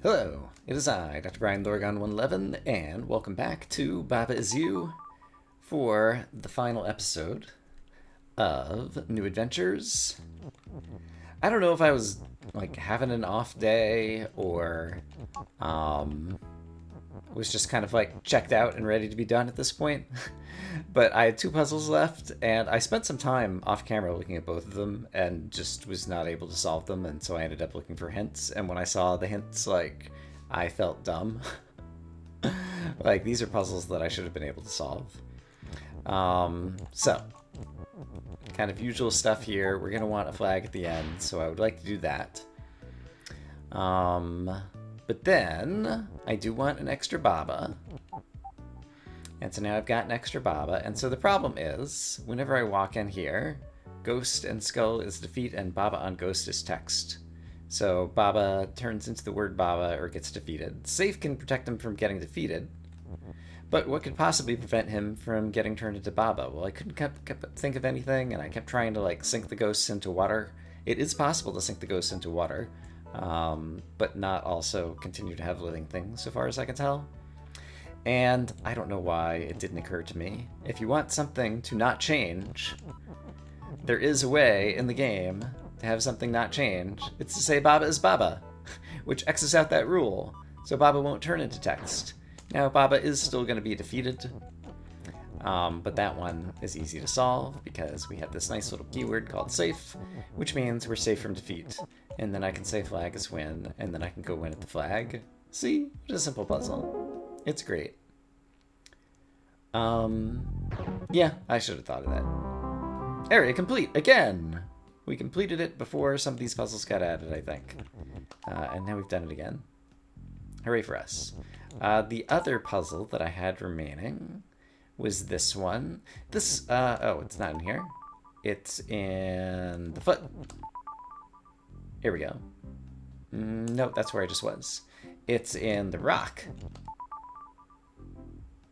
Hello, it is I, Dr. Brian Lorgon 111, and welcome back to Baba Is You for the final episode of New Adventures. I don't know if I was like having an off day or um, was just kind of like checked out and ready to be done at this point. But I had two puzzles left, and I spent some time off camera looking at both of them and just was not able to solve them, and so I ended up looking for hints. And when I saw the hints, like, I felt dumb. Like, these are puzzles that I should have been able to solve. So, kind of usual stuff here. We're going to want a flag at the end, so I would like to do that. But then, I do want an extra Baba. And so now I've got an extra Baba. And so the problem is, whenever I walk in here, Ghost and Skull is defeat and Baba on Ghost is text. So Baba turns into the word Baba or gets defeated. Safe can protect him from getting defeated. But what could possibly prevent him from getting turned into Baba? Well, I couldn't think of anything, and I kept trying to like sink the ghosts into water. It is possible to sink the ghosts into water, but not also continue to have living things, so far as I can tell. And I don't know why it didn't occur to me. If you want something to not change, there is a way in the game to have something not change. It's to say Baba is Baba, which X's out that rule, so Baba won't turn into text. Now, Baba is still going to be defeated, but that one is easy to solve because we have this nice little keyword called safe, which means we're safe from defeat. And then I can say flag is win, and then I can go win at the flag. See? It's a simple puzzle. It's great. Yeah, I should have thought of that. Area complete again! We completed it before some of these puzzles got added, I think. And now we've done it again. Hooray for us. The other puzzle that I had remaining was this one. This, oh, it's not in here. It's in the foot. Here we go. Nope, that's where I just was. It's in the rock.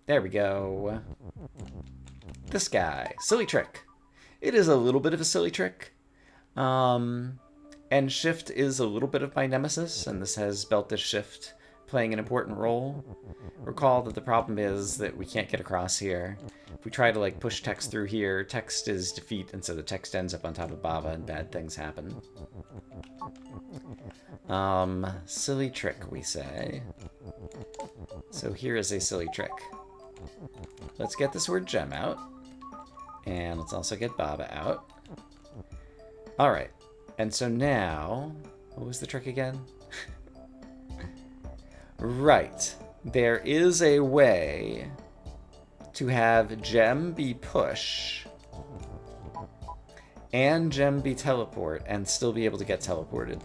There we go. This guy. Silly trick. It is a little bit of a silly trick. And shift is a little bit of my nemesis, and this has Belt as shift playing an important role. Recall that the problem is that we can't get across here. If we try to like push text through here, text is defeat, and so the text ends up on top of Baba and bad things happen. Silly trick, we say. So here is a silly trick. Let's get this word gem out. And let's also get Baba out. Alright. And so now, what was the trick again? Right. There is a way to have gem be push and gem be teleport and still be able to get teleported.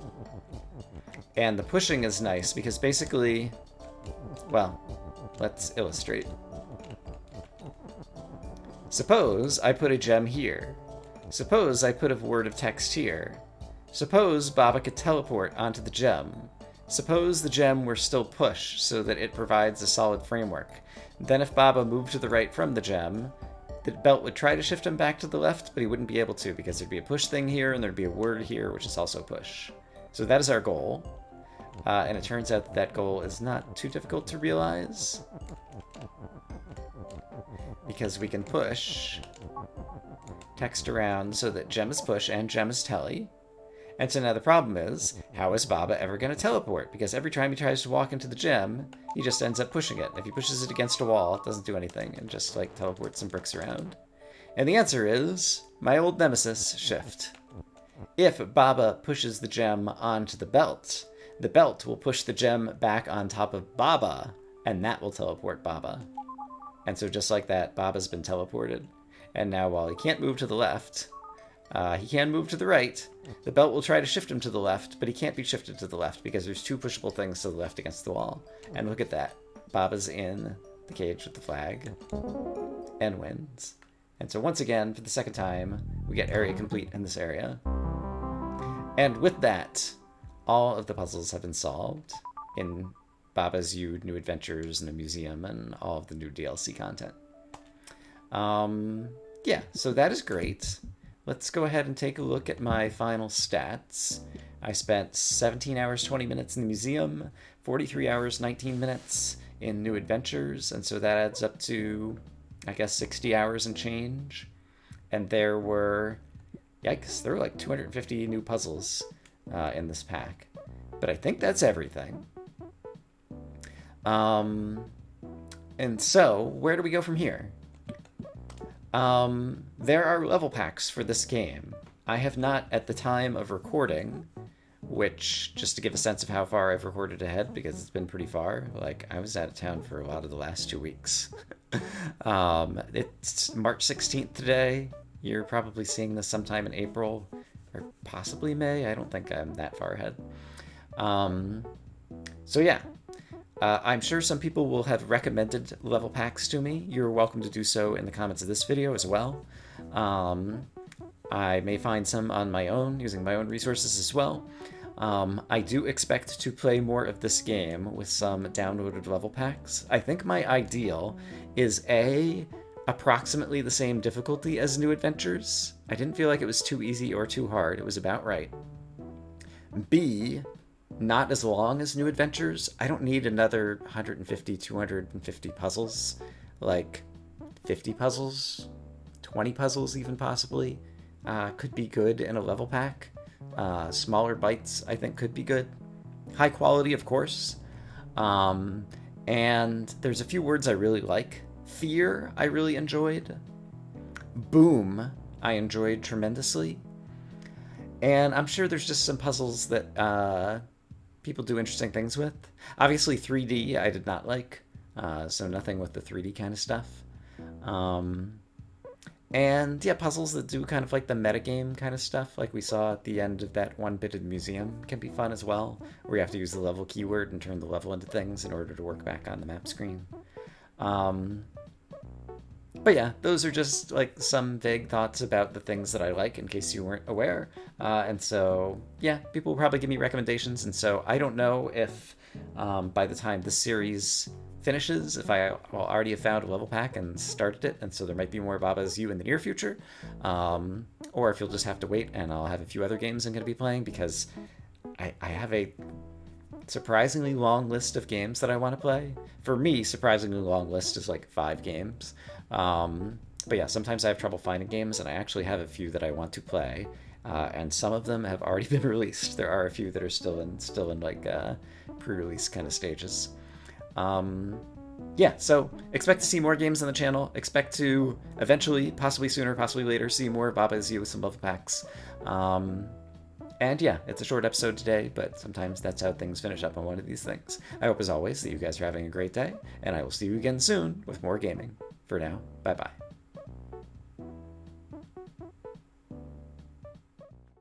And the pushing is nice because basically, well, let's illustrate. Suppose I put a gem here. Suppose I put a word of text here. Suppose Baba could teleport onto the gem. Suppose the gem were still push so that it provides a solid framework. Then if Baba moved to the right from the gem, the belt would try to shift him back to the left, but he wouldn't be able to because there'd be a push thing here and there'd be a word here, which is also push. So that is our goal. And it turns out that that goal is not too difficult to realize, because we can push text around so that gem is push and gem is telly. And so now the problem is, how is Baba ever going to teleport? Because every time he tries to walk into the gem, he just ends up pushing it. If he pushes it against a wall, it doesn't do anything and just like teleports some bricks around. And the answer is my old nemesis, shift. If Baba pushes the gem onto the belt will push the gem back on top of Baba, and that will teleport Baba. And so just like that, Baba's been teleported. And now while he can't move to the left, he can move to the right. The belt will try to shift him to the left, but he can't be shifted to the left because there's two pushable things to the left against the wall. And look at that. Baba's in the cage with the flag and wins. And so once again, for the second time, we get area complete in this area. And with that, all of the puzzles have been solved in Baba's You New Adventures in the Museum and all of the new DLC content. Yeah, so that is great. Let's go ahead and take a look at my final stats. I spent 17 hours, 20 minutes in the museum, 43 hours, 19 minutes in New Adventures, and so that adds up to, I guess, 60 hours and change. And there were, yikes, there were like 250 new puzzles in this pack. But I think that's everything. And so, where do we go from here? There are level packs for this game. I have not, at the time of recording, which, just to give a sense of how far I've recorded ahead, because it's been pretty far, like, I was out of town for a lot of the last 2 weeks. It's March 16th today. You're probably seeing this sometime in April, or possibly May. I don't think I'm that far ahead. So yeah. I'm sure some people will have recommended level packs to me. You're welcome to do so in the comments of this video as well. I may find some on my own, using my own resources as well. I do expect to play more of this game with some downloaded level packs. I think my ideal is approximately the same difficulty as New Adventures. I didn't feel like it was too easy or too hard. It was about right. B, not as long as New Adventures. I don't need another 150, 250 puzzles. Like 50 puzzles, 20 puzzles even possibly. Could be good in a level pack. Smaller bites, I think, could be good. High quality, of course. And there's a few words I really like. Fear, I really enjoyed. Boom, I enjoyed tremendously. And I'm sure there's just some puzzles that people do interesting things with. Obviously 3D I did not like, so nothing with the 3D kind of stuff. And yeah, puzzles that do kind of like the metagame kind of stuff, like we saw at the end of that one bit of the museum, can be fun as well, where you have to use the level keyword and turn the level into things in order to work back on the map screen. But yeah, those are just like some vague thoughts about the things that I like, in case you weren't aware. And so, yeah, people will probably give me recommendations. And so I don't know if by the time this series finishes, if I will already have found a level pack and started it, and so there might be more Baba Is You in the near future. Or if you'll just have to wait and I'll have a few other games I'm going to be playing, because I have a surprisingly long list of games that I want to play. For me, surprisingly long list is like 5 games. But yeah, sometimes I have trouble finding games, and I actually have a few that I want to play, and some of them have already been released. There are a few that are still in like pre-release kind of stages. Yeah, so expect to see more games on the channel. Expect to eventually, possibly sooner, possibly later, see more Baba Is You with some level packs. And yeah, it's a short episode today, but sometimes that's how things finish up on one of these things. I hope, as always, that you guys are having a great day, and I will see you again soon with more gaming. For now, bye-bye.